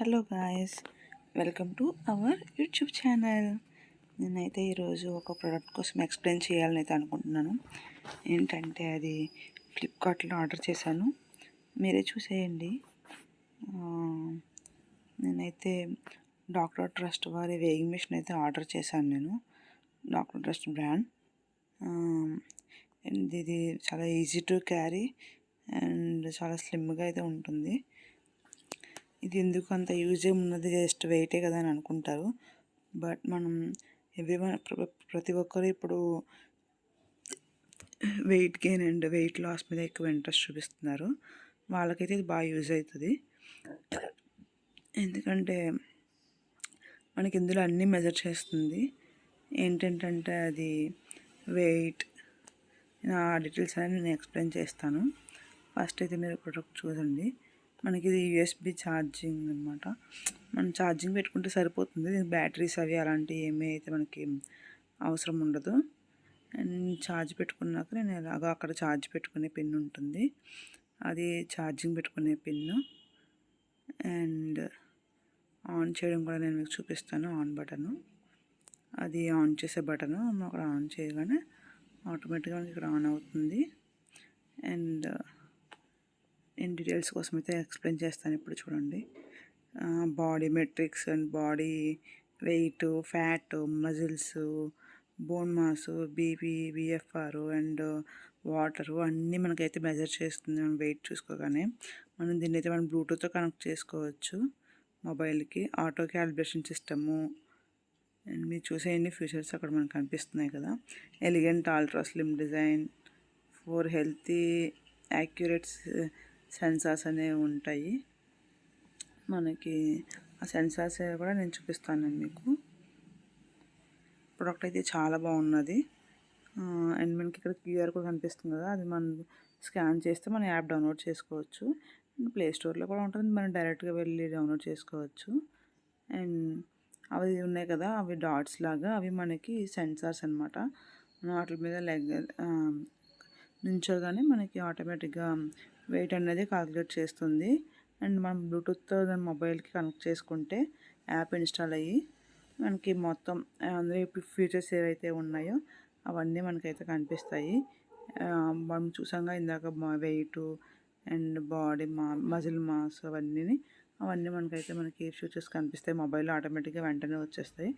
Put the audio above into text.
Hello guys, welcome to our YouTube channel. నేనైతే ఈరోజు ఒక ప్రోడక్ట్ కోసం ఎక్స్ప్లెయిన్ చేయాలని అయితే అనుకుంటున్నాను. ఏంటంటే అది ఫ్లిప్కార్ట్లో ఆర్డర్ చేశాను, మీరే చూసేయండి. నేనైతే డాక్టర్ ట్రస్ట్ వారి వేయింగ్ మిషన్ అయితే ఆర్డర్ చేశాను. నేను డాక్టర్ ట్రస్ట్ బ్రాండ్. అండ్ ఇది చాలా ఈజీ టు క్యారీ అండ్ చాలా స్లిమ్గా అయితే ఉంటుంది. ఇది ఎందుకు అంత యూజ్ ఉన్నది, జస్ట్ వెయిటే కదా అని అనుకుంటారు. బట్ మనం ప్రతి ఒక్కరు ఇప్పుడు weight gain and weight loss మీద ఎక్కువ ఇంట్రెస్ట్ చూపిస్తున్నారు. వాళ్ళకైతే ఇది బాగా యూజ్ అవుతుంది. ఎందుకంటే మనకి ఇందులో అన్నీ మెజర్ చేస్తుంది. ఏంటంటే అది వెయిట్, ఆ డీటెయిల్స్ అని నేను ఎక్స్ప్లెయిన్ చేస్తాను. ఫస్ట్ అయితే మీరు ప్రొడక్ట్ చూడండి. మనకి ఇది యూఎస్బి ఛార్జింగ్ అనమాట. మనం ఛార్జింగ్ పెట్టుకుంటే సరిపోతుంది. దీనికి బ్యాటరీస్ అవి అలాంటివి ఏమీ అయితే మనకి అవసరం ఉండదు. అండ్ ఛార్జ్ పెట్టుకున్నాక నేను ఎలాగో అక్కడ ఛార్జ్ పెట్టుకునే పిన్ ఉంటుంది, అది ఛార్జింగ్ పెట్టుకునే పిన్. అండ్ ఆన్ చేయడం కూడా నేను మీకు చూపిస్తాను. ఆన్ బటను, అది ఆన్ చేసే బటను. అక్కడ ఆన్ చేయగానే ఆటోమేటిక్గా మనకి ఇక్కడ ఆన్ అవుతుంది. అండ్ డీటెయిల్స్ కోసం అయితే ఎక్స్ప్లెయిన్ చేస్తాను. ఇప్పుడు చూడండి, body metrics and body weight, fat, muscles, bone mass, BP, VFR and water అన్నీ మనకైతే మెజర్ చేస్తుంది. మనం వెయిట్ చూసుకోగానే మనం దీన్ని అయితే మనం బ్లూటూత్తో కనెక్ట్ చేసుకోవచ్చు మొబైల్కి. Auto calibration system. అండ్ మీరు చూసే ఎన్ని ఫీచర్స్ అక్కడ మనకు కనిపిస్తున్నాయి కదా. Elegant ultra slim design, 4 healthy accurate sensors అనేవి ఉంటాయి మనకి. ఆ సెన్సార్స్ కూడా నేను చూపిస్తాను మీకు. ప్రోడక్ట్ అయితే చాలా బాగున్నది. అండ్ మనకి ఇక్కడ క్యూఆర్ కోడ్ కనిపిస్తుంది కదా, అది మనం స్కాన్ చేస్తే మన యాప్ డౌన్లోడ్ చేసుకోవచ్చు. ప్లే స్టోర్లో కూడా ఉంటుంది, మనం డైరెక్ట్గా వెళ్ళి డౌన్లోడ్ చేసుకోవచ్చు. అండ్ అవి ఉన్నాయి కదా, అవి డాట్స్ లాగా, అవి మనకి సెన్సార్స్ అనమాట. వాటి మీద నుంచోగానే మనకి ఆటోమేటిక్గా వెయిట్ అనేది కాలిక్యులేట్ చేస్తుంది. అండ్ మనం బ్లూటూత్తో దాని మొబైల్కి కనెక్ట్ చేసుకుంటే యాప్ ఇన్స్టాల్ అయ్యి మనకి మొత్తం అందులో ఇప్పుడు ఫీచర్స్ ఏవైతే ఉన్నాయో అవన్నీ మనకైతే కనిపిస్తాయి. మనం చూసాంగా ఇందాక weight and body muscle mass అవన్నీ మనకైతే మనకి ఫీచర్స్ కనిపిస్తాయి. మొబైల్లో ఆటోమేటిక్గా వెంటనే వచ్చేస్తాయి.